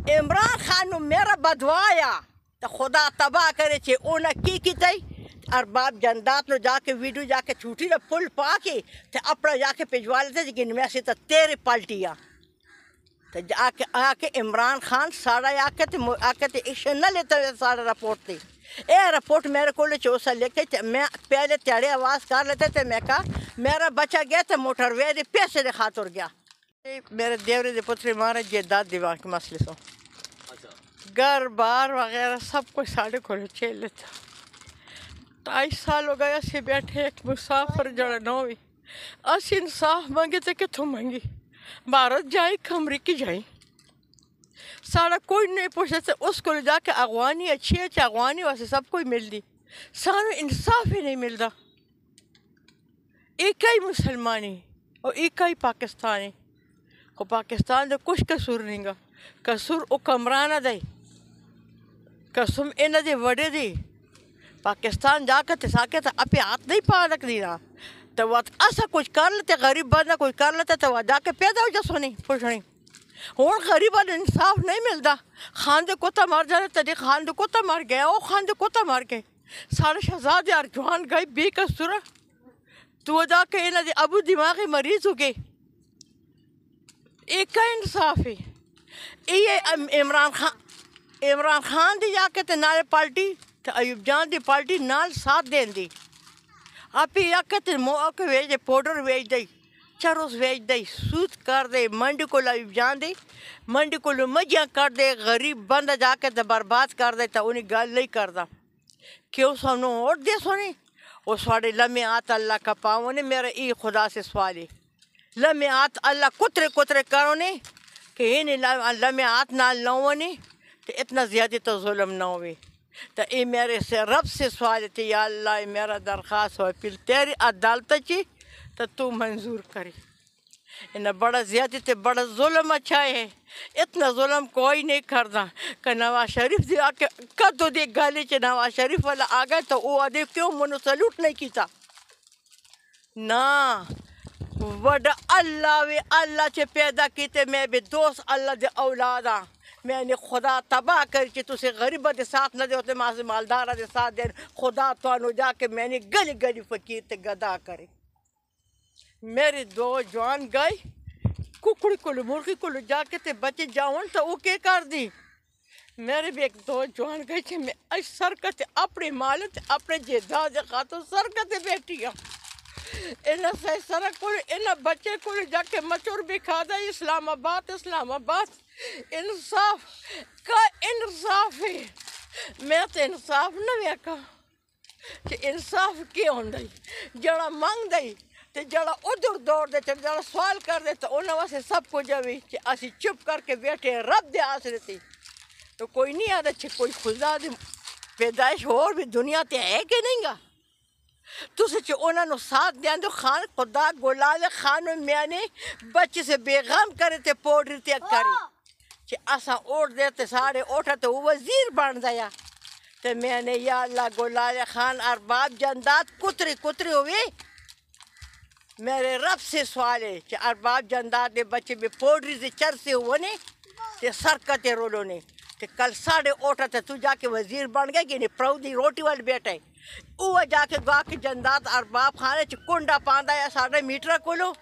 عمران خان میرا بدوایا تو خدا تباہ کرے چھے اونا کی تائی ارباب جندات نو جا کے ویڈیو جا کے چھوٹی نہ پل پا کے تو اپنا جا کے پیجوا لیتے لیکن میں سے تو تیرے پلٹیا تو جا کے آ کے عمران خان ساڑا آ کے ایکشن نہ لیتا ساڑا رپورٹ تھی اے رپورٹ میرے کو چوسا لے کے میں پہلے تیڑے آواز کر لیتے تھے میں کہا میرا بچہ گیا تو موٹر وے دے پیسے دے خاطر گیا میرے دیوری دے پتری مارے جیداد دیوان کے مسئلے سو گھر بار وغیرہ سب کچھ ساڑھے کو چھیل لیتا 2.5 سال ہو گیا سے بیٹھے ایک مسافر جڑا نوی اس انصاف مانگے تھے کہ تو مانگی بھارت جائیں کہ امریکی جائیں سارا کوئی نہیں پوچھتے تھے اس کو جا کے اغوانی اچھی ہے چاہ اغوانی واسے سب کوئی مل دی سارا انصاف ہی نہیں ملتا ایک ہی مسلمانی اور ایک ہی پاکستانی کو پاکستان دے کچھ قصور نہیں گا قصور او کمرانہ دے قسم انہ دے وڑے دے پاکستان جا کر تساکے تو اپنے ہاتھ نہیں پا رکھ دینا تو وہ ایسا کچھ کر لیتے غریب بندہ کوئی کر لیتے تو وہ جا کے پیدا ہو جا سونی پوچھنی ہوں غریبان انصاف نہیں ملتا خان دے کوتا مار جانے تجھے خان دے کوتا مار گیا او خان دے کوتا مار گئے سارے شہزادے ارجوان گئے بے قصور تو جا کے انہ دے ابو دماغی مریض ہو گئے ایک کا انصاف ہے یہ عمران خان دی جا کے نالے پارٹی تو ایوب جان دی پارٹی نال ساتھ دین دی آپ ہی کہتے موقع ویج دے پوڈر ویج دے چروس ویج دے سود کر دے منڈی کو ایوب جان دے منڈی کو مجھیاں کر دے غریب بندہ جا کے برباد کر دے تو انہیں گل نہیں کردا کیوں سنو اور دے سونی وہ سواڑے لمحے آت اللہ کا پاؤں میرا ای خدا سے سوالے لمحے آت اللہ کترے کرو نے کہ انہیں لمحے آت نال نہ نے تو اتنا زیادہ تو ظلم نہ ہوئے تو اے میرے سے رب سے سوال تھی یا اللہ میرا درخواست ہو پھر تیری عدالت چی تو منظور کری انہیں بڑا زیادہ تے بڑا ظلم اچھا ہے اتنا ظلم کوئی نہیں کردا کہ نواز شریف دی آکے کدو دی گالی چے نواز شریف والا آگئے تو وہ آدھے کیوں منو سلوٹ نہیں کیتا نا وڈا اللہ وی اللہ چے پیدا کیتے میں بھی دوست اللہ دے اولادا میں نے خدا تباہ کر کے تُسے غریبہ دے ساتھ نہ دے ہوتے ماں سے مالدارہ دے ساتھ دے خدا توانو جا کے میں نے گلی گلی فقیر تے گدا کرے میرے دو جوان گئے ککڑی کو مرغی کو جا کے تے بچے جاؤن تو وہ کیا کر دی میرے بھی ایک دو جوان گئے چھے میں اج سرکت اپنے مالت اپنے جیداد خاتو سرکت بیٹھی ہوں انہ سے سرک کو انہ بچے کو جا کے مچور بھی کھا دا اسلام آباد انصاف کا انصاف ہے میں تو انصاف نہ ویکا کہ انصاف کیا ہوں دائی جڑا مانگ دائی تو جڑا ادھر دوڑ دے جڑا سوال کر دے تو انہوں واسے سب کو جاوی کہ اسی چپ کر کے بیٹھے رب دے آسرے تھی تو کوئی نہیں آدھا چھے کوئی خدا دے پیدائش اور بھی دنیا تے ہے کہ نہیں گا تو سچے انہوں نے ساتھ دیا دو خان خدا گلال خانو میں نے بچے سے بیغام کرے تے پوڑی تے کری کہ اسا اوٹ دیتے سارے اوٹھا تو وہ وزیر بن دیا تو میں نے یا اللہ گلال خان ارباب جندات کتری ہوئے میرے رب سے سوال ہے کہ ارباب جندات دے بچے بھی پوڑی سے چرسے ہونے تے سرکتے رولو نے کہ کل ساڑھے اوٹھا تو جا کے وزیر بن گئے کہ نہیں پرودی روٹی والے بیٹھے وہ جا کے گا کے جندات ارباب خانے چھ کنڈا پاندا یا ساڑھے میٹر کولو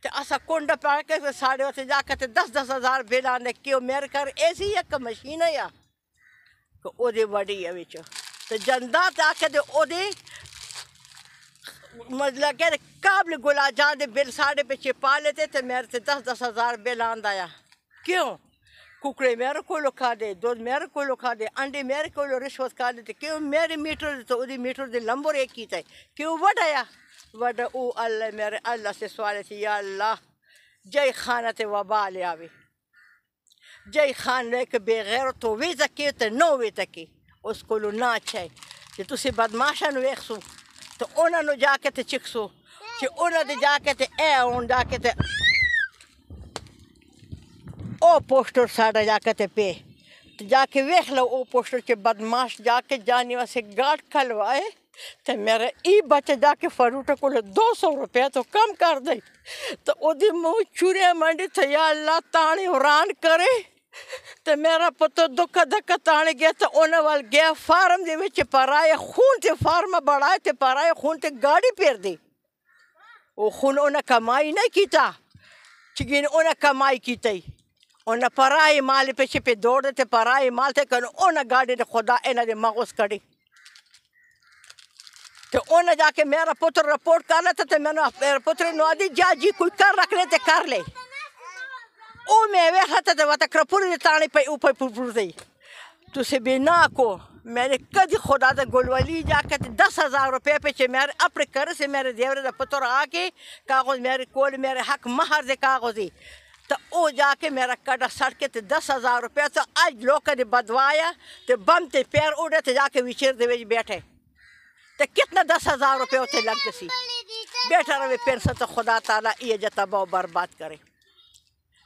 تے اسا کنڈا پا کے ساڑھے ہوتے جا کے 10,000 بل آنے کیوں میرے کر ایسی ایک مشین ہے یا کہ او دے وڈی ہے وچ تو جندات آ کے دے او دے مطلب کہ قابل گلا جان دے بل ساڑھے پہ چھپا لیتے تے میرے سے 10,000 بل آن دایا کیوں ککڑے میرے کو کھا دے دودھ میرے کو کھا دے انڈے میرے کو رشوت کھا دے کیوں میرے میٹر تو ادھی میٹر دے لمبر ایک کی تھے کیوں وڈایا وڈا او اللہ میرے اللہ سے سوال تھی یا اللہ جے خانت وبا لے آوے جے خان لے کے بے غیر تو وی تکی تو نو وی تکی اس کو نہ چھے کہ تسی بدماشن ویخسو تو انہوں نے جا کے تے چکسو کہ انہوں نے جا کے تے اے اون جا کے تے او پوسٹر ساڑھا جا کے تے پہ جا کے ویخ لو او پوسٹر چے بدماش جا کے جانی واسے گاٹ کھلوائے تو میرا ای بچہ جا کے فروٹے کو 200 روپے تو کم کر دے تو او دی منہ چورے منڈی تو یا اللہ تانی حران کرے ਤੇ ਮੇਰਾ ਪੁੱਤ ਦੁੱਖ ਧੱਕਾ ਤਾਣ ਗਿਆ ਤੇ ਉਹਨਾਂ ਵੱਲ ਗਿਆ ਫਾਰਮ ਦੇ ਵਿੱਚ ਪਰਾਏ ਖੂਨ ਤੇ ਫਾਰਮ ਬੜਾਏ ਤੇ ਪਰਾਏ ਖੂਨ ਤੇ ਗਾੜੀ ਫੇਰਦੇ ਉਹ ਖੂਨ ਉਹਨਾਂ ਕਮਾਈ ਨਹੀਂ ਕੀਤਾ ਚਿਗਨ ਉਹਨਾਂ ਕਮਾਈ ਕੀਤੀ ਉਹਨਾਂ ਪਰਾਏ ਮਾਲ ਪਿੱਛੇ ਪੇ ਦੌੜਦੇ ਤੇ ਪਰਾਏ ਮਾਲ ਤੇ ਕਨ ਉਹਨਾਂ ਗਾੜੀ ਦੇ ਖੁਦਾ ਇਹਨਾਂ ਦੇ ਮਗਜ਼ ਕੱਢੀ ਤੇ ਉਹਨਾਂ ਜਾ ਕੇ ਮੇਰਾ ਪੁੱਤਰ ਰਿਪੋਰਟ ਕਰ ਲਿਆ ਤੇ ਮੈਨੂੰ ਮੇਰੇ ਪੁੱਤਰ ਨੂੰ ਆਦੀ ਜਾ ਜੀ ਕੋਈ ਕਰ ਰੱਖ ਲੈ ਤੇ ਕਰ ਲੈ ਉਹ ਮੈਂ ਵੇਖਿਆ ਤੇ ਵਤ ਕਰਪੂਰੀ ਦੇ ਤਾਣੇ ਪਈ ਉੱਪਰ ਪੁਰਪੁਰਦੀ ਤੁਸੀਂ ਬਿਨਾ کو میں نے کدی خدا دا گلولی جا کے 10,000 روپے پیچھے میرے اپنے گھر سے میرے دیور دا پتر آ کے کاغذ میرے کول میرے حق مہر دے کاغذی تو او جا کے میرا کڈا سڑ کے 10,000 روپے تو اج لوگ نے بدوایا تو بم تے پیر اڑے تے جا کے وچیر دے وچ بیٹھے تو کتنا 10,000 روپے اتنے لگتے سی بیٹھا رہے پینسن تو خدا تعالیٰ یہ جتا بہت برباد کرے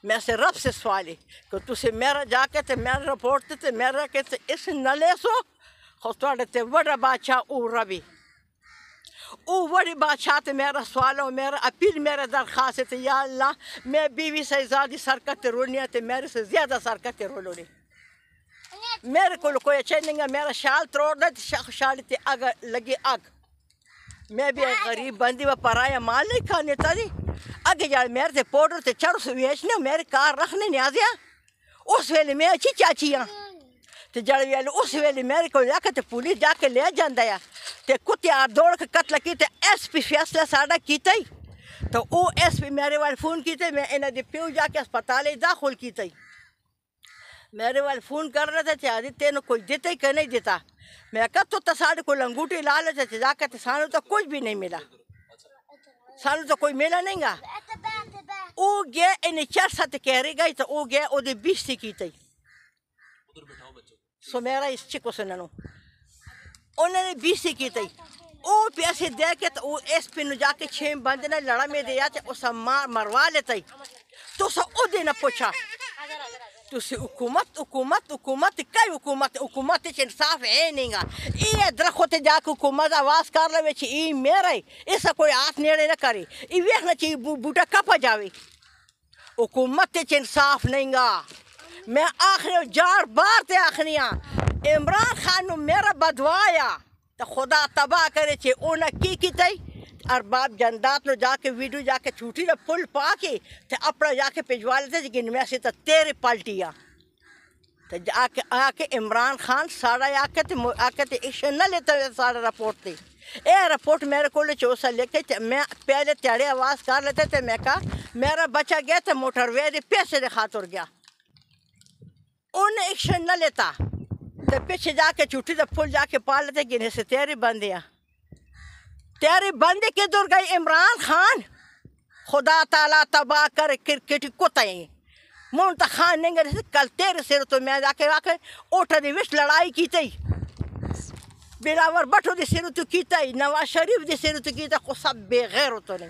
میں سے رب سے سوال ہے کہ تسی میرا جا کے تے میرا رپورٹ تے میرا کہ اس نہ لے سو خود تواڈے تے وڈا بادشاہ او ربی او وڈی بادشاہ تے میرا سوال ہے میرا اپیل میرا درخواست ہے یا اللہ میں بیوی سے زیادہ سرکت رولنی تے میرے سے زیادہ سرکت رولنی میرے کو کوئی اچھا نہیں ہے میرا شال توڑنا تے شال تے اگ لگی اگ میں بھی غریب بندی و پرایا مال نہیں کھانے تھی اگے جا میرے تے پاؤڈر تے چرس ویچنے میرے کار رکھنے نہیں آدیا اس ویلے میں اچھی چاچی ہاں تے جڑ ویلے اس ویلے میرے کو جا کے تے پولیس جا کے لے جاندا ہے تے کتے دوڑ کے قتل کیتے ایس پی فیصلہ ساڈا کیتا ہی تو او ایس پی میرے وال فون کیتے میں انہاں دے پیو جا کے ہسپتال داخل کیتا ہی میرے وال فون کر رہے تھے آدھی تینوں کوئی دیتا ہی کہ نہیں دیتا میں کہا تو ساڑھے کو لنگوٹی لا لیتے تھے جا کے سانو تو کچھ بھی نہیں ملا سانو تو کوئی ملا نہیں گا او گیا انہیں 4 سات کہہ رہی گئی تو او گیا او دے 20 سی کی تھی سو میرا اس چکو سننو انہوں نے 20 سی کی تھی او پیسے دے کے تو ایس پی نو جا کے 6 بندے نے لڑا میں دیا تے اسا مروا لیتا ہی تو سا او دینا پوچھا تسی حکومت کئی حکومت انصاف ہے نہیں گا یہ درخت جا کے حکومت آواز کر لے ویچ ای میرا ہی ایسا کوئی ہاتھ نیڑے نہ کرے ای ویکھنا چاہیے بوٹا کپا جاوے حکومت انصاف نہیں گا میں آخری جار بار تے آخری ہاں عمران خان نو میرا بدوایا تو خدا تباہ کرے چھے اونا کی تی ارباب جندات نو جا کے ویڈیو جا کے چھوٹی نہ پل پا کے تے اپنا جا کے پیجوا لیتے لیکن میں سے تو تیرے پلٹیا تو آ کے عمران خان ساڑا آ کے ایکشن نہ لیتا ساڑا رپورٹ تے اے رپورٹ میرے کو چوسا لے کے میں پہلے تیڑے آواز کر لیتے تھے میں کہا میرا بچہ گیا تو موٹر وے دے پیسے دے خاطر گیا انہیں ایکشن نہ لیتا تو پیچھے جا کے چھوٹی دے پل جا کے پا لیتے گنے سے تیرے بندے ہیں تیرے بندے کے دور گئی عمران خان خدا تعالیٰ تباہ کر کرکٹ کتیں مونتا خان نہیں گئے کل تیرے سر تو میں جا کے اوٹا دی وش لڑائی کی تی بلاور بٹو دی سر تو کی تی نواز شریف دی سر تو کی تی خود سب بے غیرت نے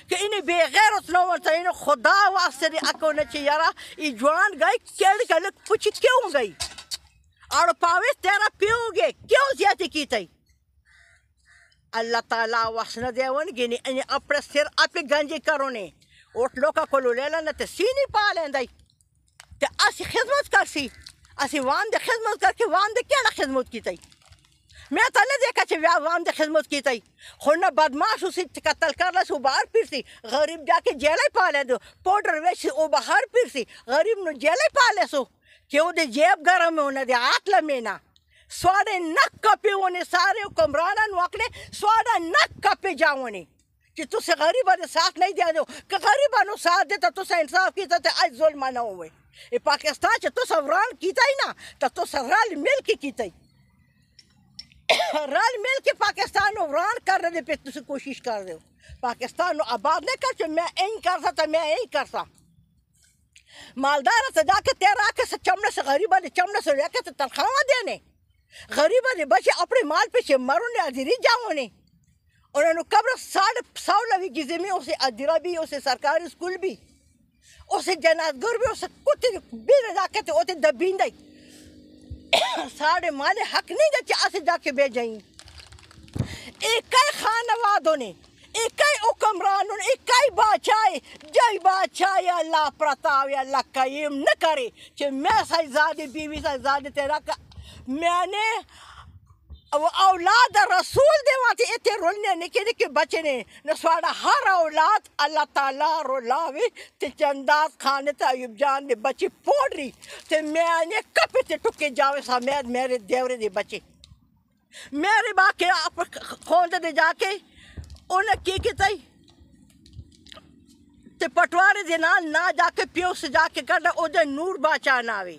کہ انہیں بے غیرت نہ ہوتا انہیں خدا واسطے دی اکو نچے یارا ای جوان گئی کیڑ گئی پوچھی کیوں گئی اور پاوے تیرا پیو گے کیوں زیادہ کی تی اللہ تعالیٰ واسنہ دے ون گینی انہیں اپنے سر اپنے گنجی کرو نے اوٹ لوکا کلو لے لینا تے سینی پا لیندائی تے اسی خدمت کرسی اسی وان دے خدمت کر کے وان دے کیڑا خدمت کی تی میں تو نہیں دیکھا چھے وان دے خدمت کی تی خونہ بدماش اسی قتل کر لے سو باہر پھرسی غریب جا کے جیلے پا لے دو پوڈر ویسی او باہر پھرسی غریب نو جیلے پا لے سو کہ او دے جیب گرم ہونا دے آت لمینا سواڑے نک کپے ہونے سارے حکمرانہ نوکنے سواڑا نک کپے جاؤنے کہ تُسے غریبہ نے ساتھ نہیں دیا دو کہ غریبہ نو ساتھ دیتا تُسے انصاف کیتا تے آج ظلمہ نہ ہوئے یہ پاکستان چھے تُسے وران کیتا ہی نا تو تُسے رال مل کے کیتا ہی رال مل کے پاکستان نو وران کر رہے پہ تُسے کوشش کر دے پاکستان نو آباد نہیں کر چھے میں این کرتا تا میں این کرتا مالدار سے جا کے تیرا کے چمڑے سے غریبہ نے چمڑے سے لے کے تنخواہ دینے غریبہ نے بچے اپنے مال پیچھے مروں نے ادھیری جاؤں نے انہوں نے قبر 100 لوی کی زمین اسے ادھیرہ بھی اسے سرکاری اسکول بھی اسے جنازگر بھی اسے کتے بھی رضا کہتے ہوتے دبین دائی ساڑھے مالے حق نہیں دیتے اسے جا کے بے جائیں ایک کئی خانوادوں نے اکئی حکمران اکئی بادشاہ جی بادشاہ اللہ پرتاو اللہ قیم نہ کرے کہ میں سائی زادی بیوی سائی زادی تیرا میں نے اولاد رسول دے واتے اتے رولنے نکی نکی بچے نے نسواڑا ہر اولاد اللہ تعالیٰ رولاوی تے چنداز کھانے تے ایوب جان دے بچے پوڑ رہی تے میں نے کپی تے ٹکے جاوے سامید میرے دیورے دے بچے میرے باقی خوندے دے جا کے انہیں کی تھی تے پٹوارے دے نہ جا کے پیو سے جا کے کرنا او دے نور باچا ناوی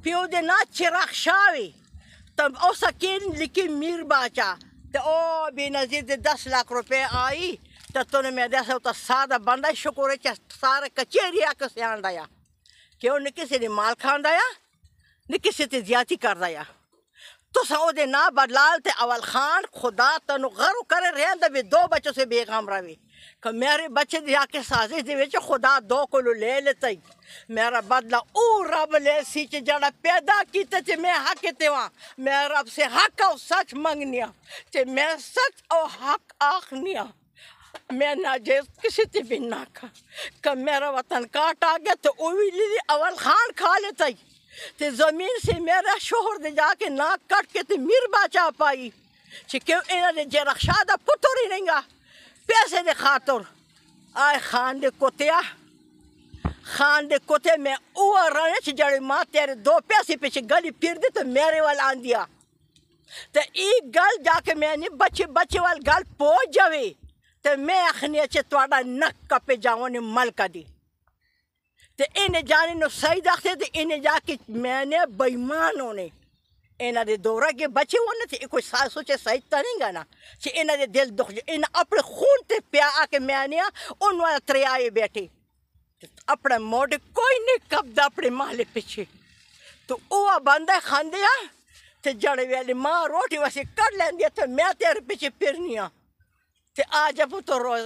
پیو دے نا چراغ شاوی تب او سکین لکی میر باچا تے او بے نظیر دے 10 لاکھ روپے آئی تے تو نے میں دیسا ہوتا سادہ بندہ شکر ہے سارے کچھیری آکے سے آن دایا کیوں نہ کسی نے مال کھان دایا نہ کسی تے زیادتی کر دایا تو سا دے نا بدلال تے اول خان خدا تنو غرو کرے رہن دے بھی 2 بچوں سے بے غام روی کہ میرے بچے دیا کے سازش دے ویچے خدا 2 کلو لے لیتا ہی میرا بدلہ او رب لے سی چے جڑا پیدا کیتے چے میں حق تے وہاں میں رب سے حق او سچ منگنیا چے میں سچ او حق آخنیا میں ناجیز کسی تے بھی نہ کھا کہ میرا وطن کاٹ آگیا تو اوی لی اول خان کھا لیتا ہی تے زمین سے میرا شوہر دے جا کے ناک کٹ کے تے میر باچا پائی چے کیوں انہوں نے جے رخشادہ پتر ہی نہیں گا پیسے دے خاطر آئے خان دے کتیا خان دے کتے میں اوہ رنے چے جڑی ماں تیرے 2 پیسے پیچھے گلی پھر دی تو میرے وال آن دیا تے ایک گل جا کے میں نے بچے وال گل پوچ جاوے تے میں اخنی چے توڑا نک کپے جاؤں ملکہ دی تے انہیں جانے نو صحیح داختے تے انہیں جا کے میں نے بیمان ہونے انہاں دے دورہ کے بچے ہونے تھے کوئی سوچے صحیح تا نہیں گا نا چھے انہاں دے دل دکھ جو انہاں اپنے خون تے پیا آکے میں نے ان والا تریائے بیٹھے اپنے موڑے کوئی نہیں کب دا اپنے محلے پیچھے تو اوہ بندہ خاندیا تے جڑے ویلی ماں روٹی ویسے کر لیں دیا تو میں تیرے پیچھے پھرنیا تے آجا پتو روز